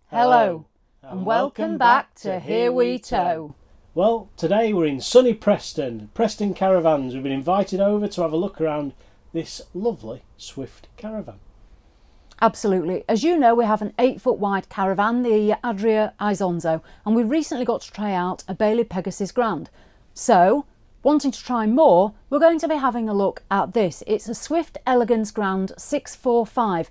Hello, and welcome back to Here We Tow. Well, today we're in sunny Preston Caravans. We've been invited over to have a look around this lovely Swift caravan. Absolutely. As you know, we have an 8-foot wide caravan, the Adria Isonzo, and we recently got to try out a Bailey Pegasus Grande. So, wanting to try more, we're going to be having a look at this. It's a Swift Elegance Grande 645.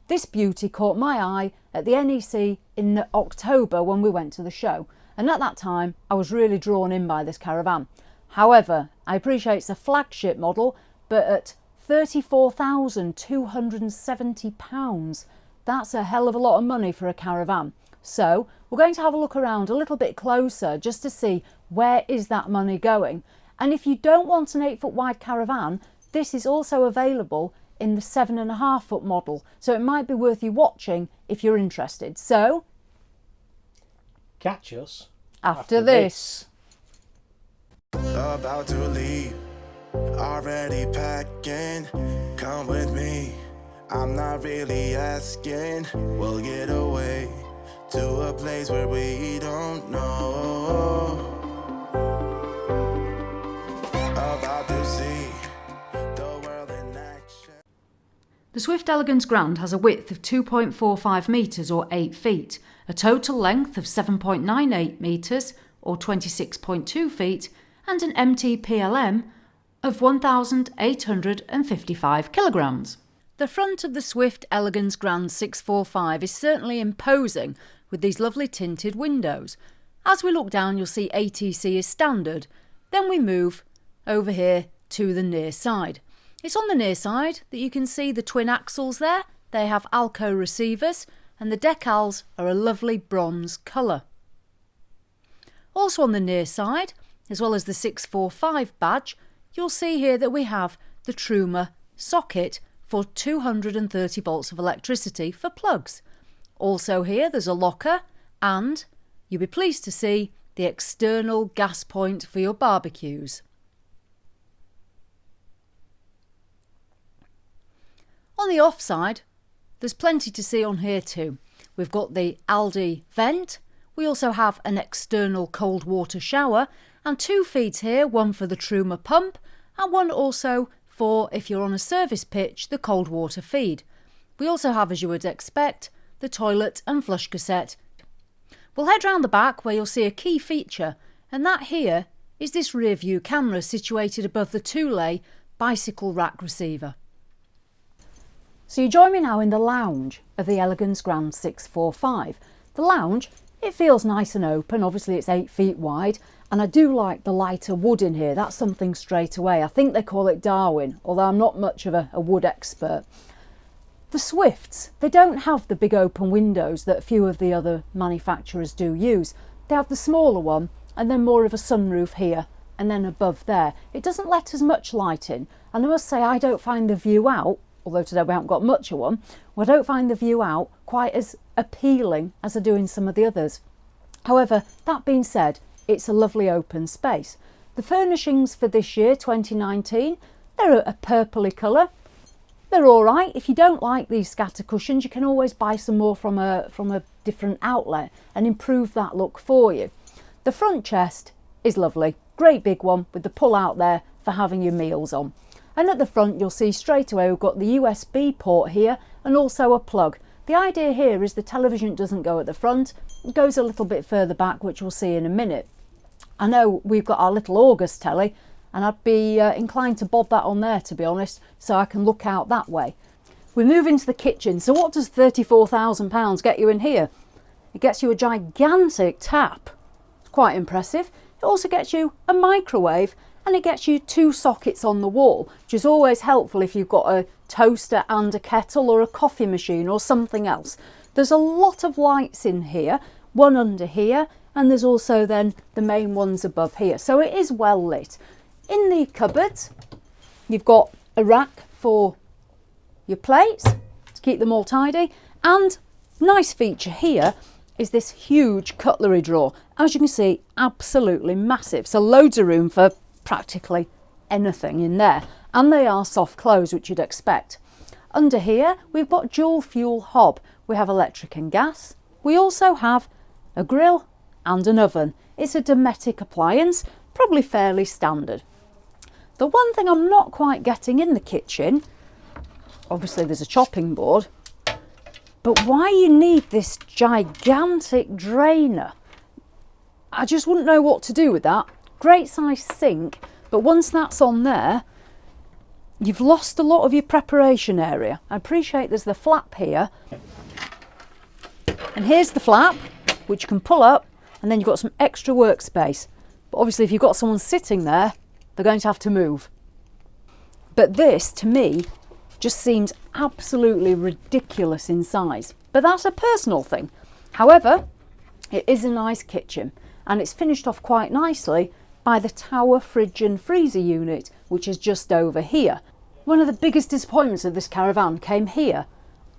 This beauty caught my eye at the NEC in October when we went to the show, and at that time I was really drawn in by this caravan. However, I appreciate it's a flagship model, but at £34,270, that's a hell of a lot of money for a caravan. So we're going to have a look around a little bit closer just to see where is that money going. And if you don't want an 8-foot wide caravan, this is also available in the 7.5-foot model, so it might be worth you watching if you're interested. So catch us after this. About to leave, already packing. Come with me, I'm not really asking. We'll get away to a place where we don't know. About to see the world in action. The Swift Elegance Grande has a width of 2.45 metres or 8 feet, a total length of 7.98 metres or 26.2 feet, and an MTPLM of 1,855 kilograms. The front of the Swift Elegance Grande 645 is certainly imposing with these lovely tinted windows. As we look down, you'll see ATC is standard. Then we move over here to the near side. It's on the near side that you can see the twin axles there. They have Alco receivers and the decals are a lovely bronze colour. Also on the near side, as well as the 645 badge, you'll see here that we have the Truma socket for 230 volts of electricity for plugs. Also here there's a locker and you'll be pleased to see the external gas point for your barbecues. On the off side, there's plenty to see on here too. We've got the Aldi vent. We also have an external cold water shower and 2 feeds here, one for the Truma pump and one also for, if you're on a service pitch, the cold water feed. We also have, as you would expect, the toilet and flush cassette. We'll head round the back where you'll see a key feature, and that here is this rear view camera situated above the 2-lay bicycle rack receiver. So you join me now in the lounge of the Elegance Grande 645. The lounge, it feels nice and open. Obviously it's 8 feet wide, and I do like the lighter wood in here. That's something straight away. I think they call it Darwin, although I'm not much of a wood expert. The Swifts, they don't have the big open windows that a few of the other manufacturers do use. They have the smaller one and then more of a sunroof here and then above there. It doesn't let as much light in, and I must say I don't find the view out, although today we haven't got much of one, I don't find the view out quite as appealing as I do in some of the others. However, that being said, it's a lovely open space. The furnishings for this year, 2019, they're a purpley colour. They're all right. If you don't like these scatter cushions, you can always buy some more from a different outlet and improve that look for you. The front chest is lovely. Great big one with the pull out there for having your meals on. And at the front you'll see straight away we've got the USB port here and also a plug. The idea here is the television doesn't go at the front, it goes a little bit further back, which we'll see in a minute. I know we've got our little August telly and I'd be inclined to bob that on there, to be honest, so I can look out that way. We move into the kitchen. So what does £34,000 get you in here? It gets you a gigantic tap. It's quite impressive. It also gets you a microwave and it gets you 2 sockets on the wall, which is always helpful if you've got a toaster and a kettle or a coffee machine or something else. There's a lot of lights in here, one under here, and there's also then the main ones above here. So it is well lit. In the cupboards, you've got a rack for your plates to keep them all tidy, and nice feature here is this huge cutlery drawer. As you can see, absolutely massive. So loads of room for practically anything in there. And they are soft close, which you'd expect. Under here, we've got dual fuel hob. We have electric and gas. We also have a grill and an oven. It's a domestic appliance, probably fairly standard. The one thing I'm not quite getting in the kitchen, obviously there's a chopping board, but why you need this gigantic drainer? I just wouldn't know what to do with that. Great size sink, but once that's on there, you've lost a lot of your preparation area. I appreciate there's the flap here. And here's the flap, which you can pull up, and then you've got some extra workspace. But obviously if you've got someone sitting there, they're going to have to move. But this, to me, just seems absolutely ridiculous in size. But that's a personal thing. However, it is a nice kitchen, and it's finished off quite nicely by the tower fridge and freezer unit, which is just over here. One of the biggest disappointments of this caravan came here,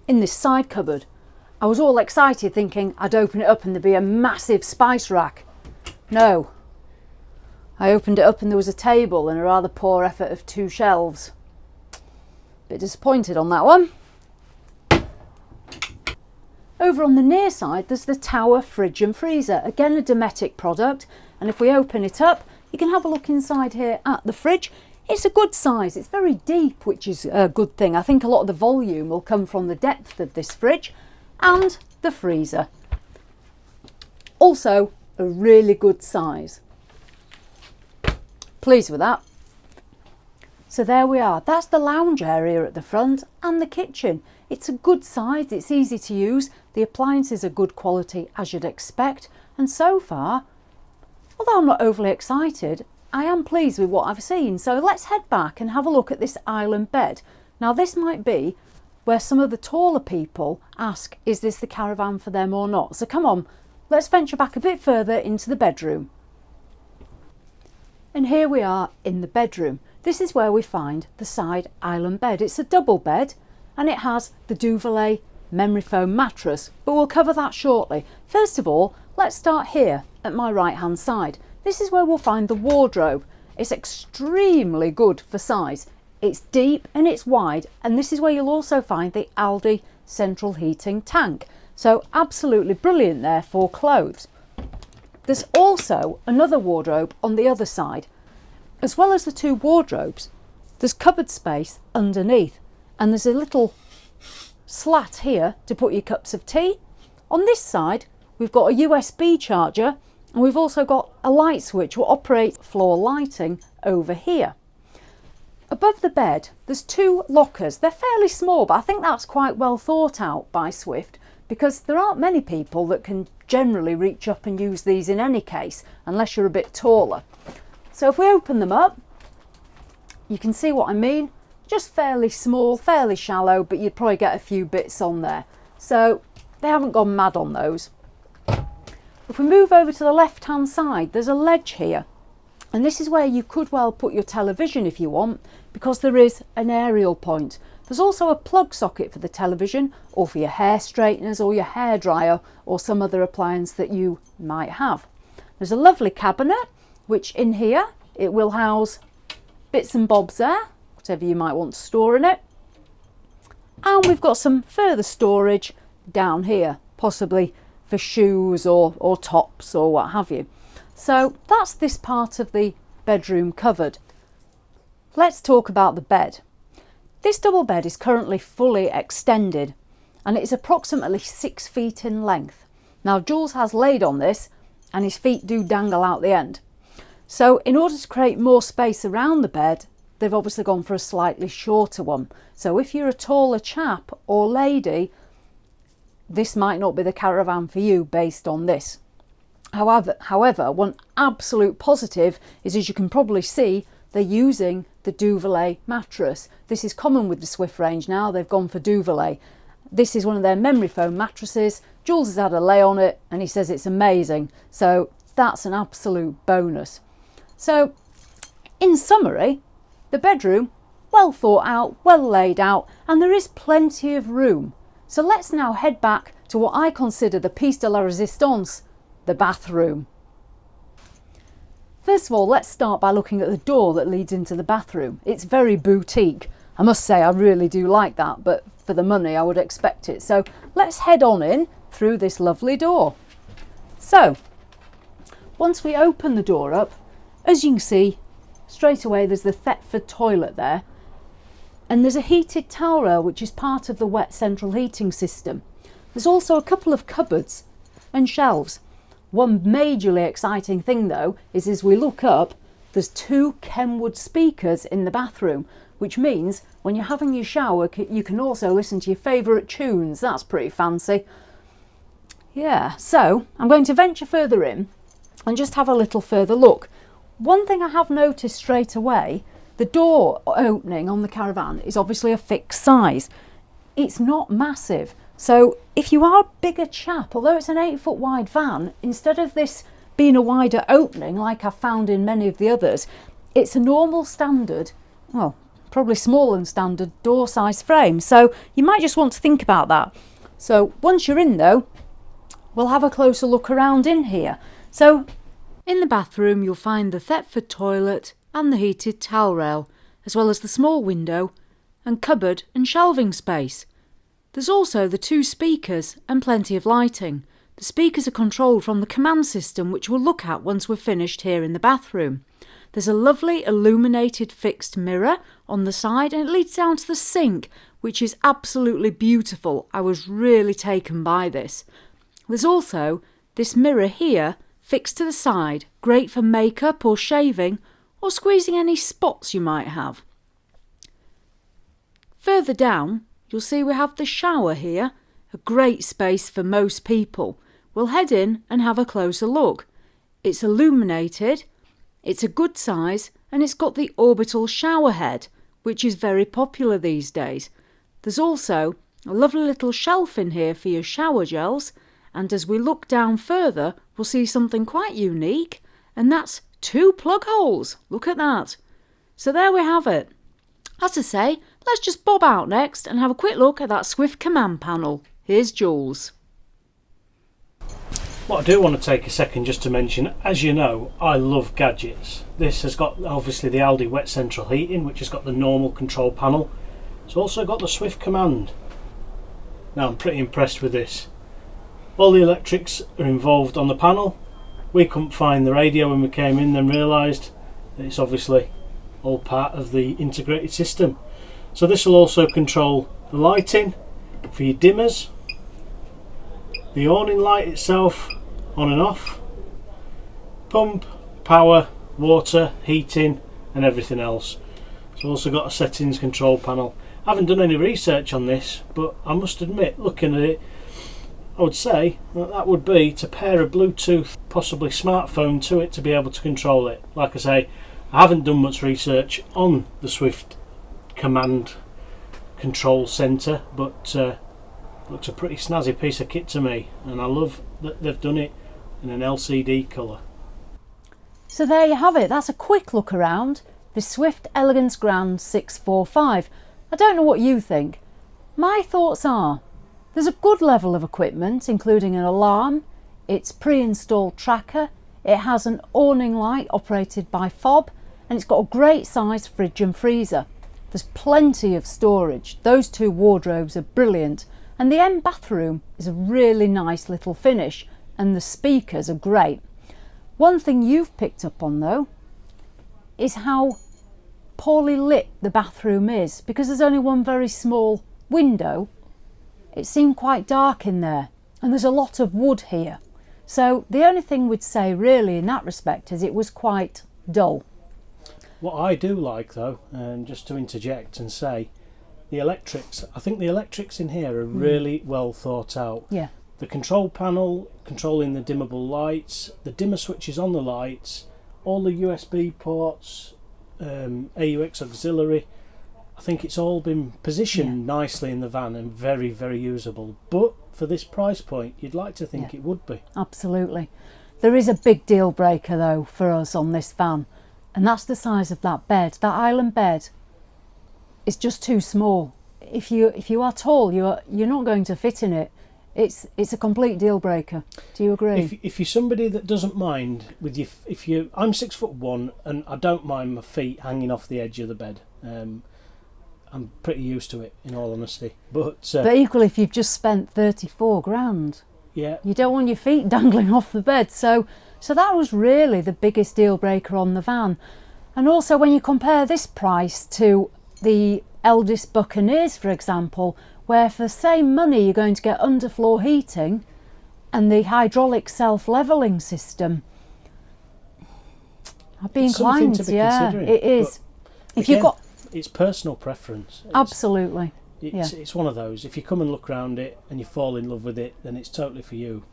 in this side cupboard. I was all excited thinking I'd open it up and there'd be a massive spice rack. No. I opened it up and there was a table and a rather poor effort of 2 shelves. Bit disappointed on that one. Over on the near side there's the tower fridge and freezer, again a Dometic product, and if we open it up you can have a look inside here at the fridge. It's a good size, it's very deep, which is a good thing. I think a lot of the volume will come from the depth of this fridge. And the freezer. Also a really good size. Pleased with that. So there we are. That's the lounge area at the front and the kitchen. It's a good size, it's easy to use. The appliances are good quality as you'd expect. And so far, although I'm not overly excited, I am pleased with what I've seen. So let's head back and have a look at this island bed. Now this might be where some of the taller people ask, is this the caravan for them or not? So come on, let's venture back a bit further into the bedroom. And here we are in the bedroom. This is where we find the side island bed. It's a double bed and it has the Duvet memory foam mattress, but we'll cover that shortly. First of all, let's start here at my right hand side. This is where we'll find the wardrobe. It's extremely good for size. It's deep and it's wide, and this is where you'll also find the Aldi central heating tank. So absolutely brilliant there for clothes. There's also another wardrobe on the other side. As well as the 2 wardrobes, there's cupboard space underneath, and there's a little slat here to put your cups of tea. On this side, we've got a USB charger, and we've also got a light switch which will operate floor lighting over here. Above the bed, there's 2 lockers. They're fairly small, but I think that's quite well thought out by Swift, because there aren't many people that can generally reach up and use these in any case, unless you're a bit taller. So if we open them up, you can see what I mean. Just fairly small, fairly shallow, but you'd probably get a few bits on there. So they haven't gone mad on those. If we move over to the left-hand side, there's a ledge here. And this is where you could well put your television if you want, because there is an aerial point. There's also a plug socket for the television, or for your hair straighteners or your hairdryer, or some other appliance that you might have. There's a lovely cabinet, which in here it will house bits and bobs there, whatever you might want to store in it. And we've got some further storage down here, possibly for shoes or tops or what have you. So that's this part of the bedroom covered. Let's talk about the bed. This double bed is currently fully extended and it's approximately 6 feet in length. Now Jules has laid on this and his feet do dangle out the end. So in order to create more space around the bed, they've obviously gone for a slightly shorter one. So if you're a taller chap or lady, this might not be the caravan for you based on this. However, one absolute positive is, as you can probably see, they're using the Duvet mattress. This is common with the Swift range now, they've gone for Duvet. This is one of their memory foam mattresses. Jules has had a lay on it and he says it's amazing. So that's an absolute bonus. So in summary, the bedroom, well thought out, well laid out, and there is plenty of room. So let's now head back to what I consider the piece de la resistance, the bathroom. First of all, let's start by looking at the door that leads into the bathroom. It's very boutique. I must say I really do like that, but for the money I would expect it. So let's head on in through this lovely door. So once we open the door up, as you can see straight away, there's the Thetford toilet there, and there's a heated towel rail which is part of the wet central heating system. There's also a couple of cupboards and shelves. One majorly exciting thing though is as we look up, there's 2 Kenwood speakers in the bathroom, which means when you're having your shower you can also listen to your favourite tunes. That's pretty fancy. Yeah, so I'm going to venture further in and just have a little further look. One thing I have noticed straight away, the door opening on the Caravan is obviously a fixed size. It's not massive. So if you are a bigger chap, although it's an 8-foot wide van, instead of this being a wider opening like I've found in many of the others, it's a normal standard, well, probably smaller than standard door size frame. So you might just want to think about that. So once you're in though, we'll have a closer look around in here. So in the bathroom you'll find the Thetford toilet and the heated towel rail, as well as the small window and cupboard and shelving space. There's also the 2 speakers and plenty of lighting. The speakers are controlled from the command system, which we'll look at once we're finished here in the bathroom. There's a lovely illuminated fixed mirror on the side, and it leads down to the sink, which is absolutely beautiful. I was really taken by this. There's also this mirror here fixed to the side, great for makeup or shaving or squeezing any spots you might have. Further down you'll see we have the shower here, a great space for most people. We'll head in and have a closer look. It's illuminated, it's a good size, and it's got the orbital shower head, which is very popular these days. There's also a lovely little shelf in here for your shower gels, and as we look down further we'll see something quite unique, and that's 2 plug holes. Look at that. So there we have it. As I say, let's just bob out next and have a quick look at that Swift command panel. Here's Jules. What I do want to take a second just to mention, as you know, I love gadgets. This has got obviously the Aldi wet central heating, which has got the normal control panel. It's also got the Swift command. Now I'm pretty impressed with this. All the electrics are involved on the panel. We couldn't find the radio when we came in, then realised that it's obviously all part of the integrated system. So this will also control the lighting for your dimmers, the awning light itself on and off, pump, power, water, heating and everything else. It's also got a settings control panel. I haven't done any research on this, but I must admit, looking at it, I would say that would be to pair a Bluetooth, possibly smartphone to it to be able to control it. Like I say, I haven't done much research on the Swift command control centre, but looks a pretty snazzy piece of kit to me, and I love that they've done it in an LCD colour. So there you have it. That's a quick look around the Swift Elegance Grande 645. I don't know what you think. My thoughts are, there's a good level of equipment, including an alarm, its pre-installed tracker, it has an awning light operated by fob, and it's got a great size fridge and freezer. There's plenty of storage. Those 2 wardrobes are brilliant, and the end bathroom is a really nice little finish, and the speakers are great. One thing you've picked up on though is how poorly lit the bathroom is, because there's only one very small window. It seemed quite dark in there, and there's a lot of wood here. So the only thing we'd say really in that respect is it was quite dull. What I do like though, just to interject and say, the electrics, I think the electrics in here are really well thought out. Yeah. The control panel controlling the dimmable lights, the dimmer switches on the lights, all the USB ports, AUX auxiliary. I think it's all been positioned nicely in the van and very, very usable. But for this price point, you'd like to think it would be. Absolutely. There is a big deal breaker though for us on this van, and that's the size of that bed. That island bed is just too small. If you are tall, you're not going to fit in it. It's a complete deal breaker. Do you agree? If you're somebody that doesn't mind with you, I'm 6'1" and I don't mind my feet hanging off the edge of the bed. I'm I'm pretty used to it, in all honesty. But equally, if you've just spent 34 grand, yeah, you don't want your feet dangling off the bed. So that was really the biggest deal breaker on the van. And also when you compare this price to the Eldest Buccaneers, for example, where for the same money you're going to get underfloor heating and the hydraulic self-levelling system. I'd be inclined, to be considering. It is. But if you've got, it's personal preference. Absolutely. It's one of those. If you come and look around it and you fall in love with it, then it's totally for you.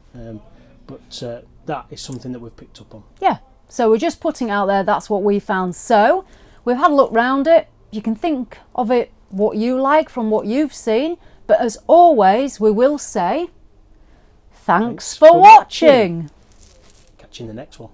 But that is something that we've picked up on. Yeah. So we're just putting out there, that's what we found. So we've had a look round it. You can think of it what you like from what you've seen. But as always, we will say, thanks for watching. Catch you in the next one.